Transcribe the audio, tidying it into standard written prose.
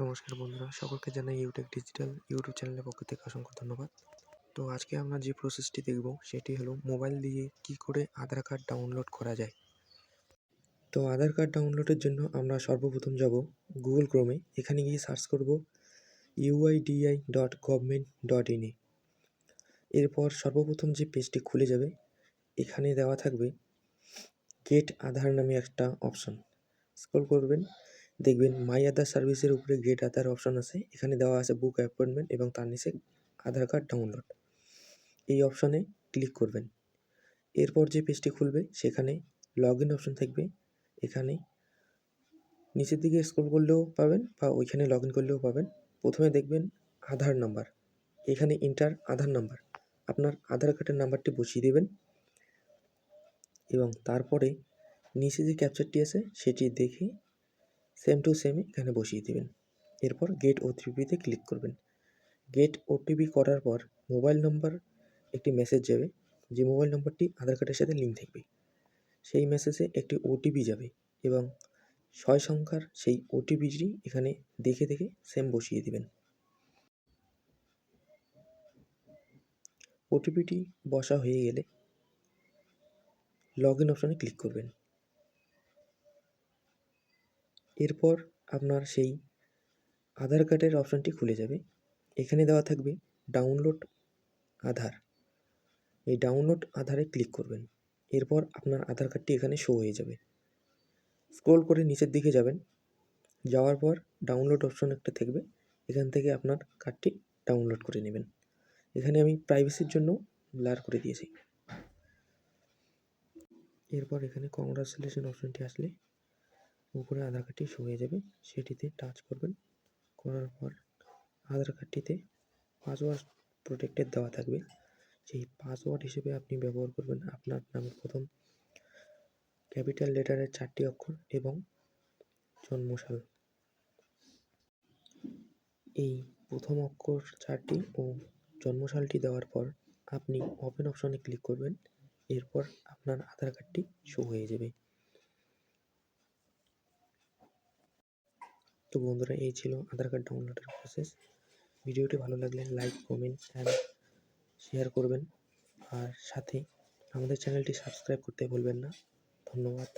নমস্কার বন্ধুরা, সকলকে জানাই ইউটেক ডিজিটাল ইউটিউব চ্যানেলের পক্ষ থেকে অসংখ্য ধন্যবাদ। তো আজকে আমরা যে প্রসেসটি দেখব সেটি হলো মোবাইল দিয়ে কি করে আধার কার্ড ডাউনলোড করা যায়। তো আধার কার্ড ডাউনলোডের জন্য আমরা সর্বপ্রথম যাব গুগল ক্রোমে। এখানে গিয়ে সার্চ করব uidi.government.in এ। এরপর সর্বপ্রথম যে পেজটি খুলে যাবে, এখানে দেওয়া থাকবে গেট আধার নামে একটা অপশন। স্ক্রল করবেন, দেখবেন মাই আধার সার্ভিসের উপরে গেট আধার অপশন আছে। এখানে দেওয়া আছে বুক অ্যাপয়েন্টমেন্ট এবং তার নিচে আধার কার্ড ডাউনলোড। এই অপশনে ক্লিক করবেন। এরপর যে পেজটি খুলবে সেখানে লগ ইন অপশন থাকবে। এখানে নিচের দিকে স্ক্রল করলেও পাবেন বা ওইখানে লগ ইন করলেও পাবেন। প্রথমে দেখবেন আধার নাম্বার, এখানে ইন্টার আধার নাম্বার, আপনার আধার কার্ডের নাম্বারটি বসিয়ে দেবেন এবং তারপরে নিচে যে ক্যাপচারটি আছে সেটি দেখে সেম টু সেম এখানে বসিয়ে দেবেন। এরপর গেট ওটিপিতে ক্লিক করবেন। গেট ওটিপি করার পর মোবাইল নম্বর একটি মেসেজ যাবে, যে মোবাইল নম্বরটি আধার কার্ডের সাথে লিঙ্ক থাকবে। সেই মেসেজে একটি ওটিপি যাবে এবং 6 সংখ্যার সেই ওটিপিটি এখানে দেখে দেখে সেম বসিয়ে দিবেন। ওটিপিটি বসা হয়ে গেলে লগ ইন অপশনে ক্লিক করবেন। এরপর আপনার সেই আধার কার্ডের অপশনটি খুলে যাবে। এখানে দেওয়া থাকবে ডাউনলোড আধার। এই ডাউনলোড আধারে ক্লিক করবেন। এরপর আপনার আধার কার্ডটি এখানে শো হয়ে যাবে। স্ক্রল করে নিচের দিকে যাবেন, যাওয়ার পর ডাউনলোড অপশন একটা থাকবে, এখান থেকে আপনার কার্ডটি ডাউনলোড করে নেবেন। এখানে আমি প্রাইভেসির জন্য ব্লার করে দিয়েছি। এরপর এখানে কংগ্রাচুলেশন অপশনটি আসলে উপরে আধার কার্ডটি শো হয়ে যাবে, সেটিতে টাচ করবেন। করার পর আধার কার্ডটিতে পাসওয়ার্ড প্রোটেক্টেড দেওয়া থাকবে। সেই পাসওয়ার্ড হিসেবে আপনি ব্যবহার করবেন আপনার নামের প্রথম ক্যাপিটাল লেটারের 4টি অক্ষর এবং জন্মসাল। এই প্রথম অক্ষর 4টি ও জন্মসালটি দেওয়ার পর আপনি ওপেন অপশনে ক্লিক করবেন। এরপর আপনার আধার কার্ডটি শো হয়ে যাবে। তো বন্ধুরা, এই ছিল আধার কার্ড ডাউনলোডের প্রসেস। ভিডিওটি ভালো লাগলে লাইক, কমেন্ট অ্যান্ড শেয়ার করবেন, আর সাথে আমাদের চ্যানেলটি সাবস্ক্রাইব করতে ভুলবেন না। ধন্যবাদ।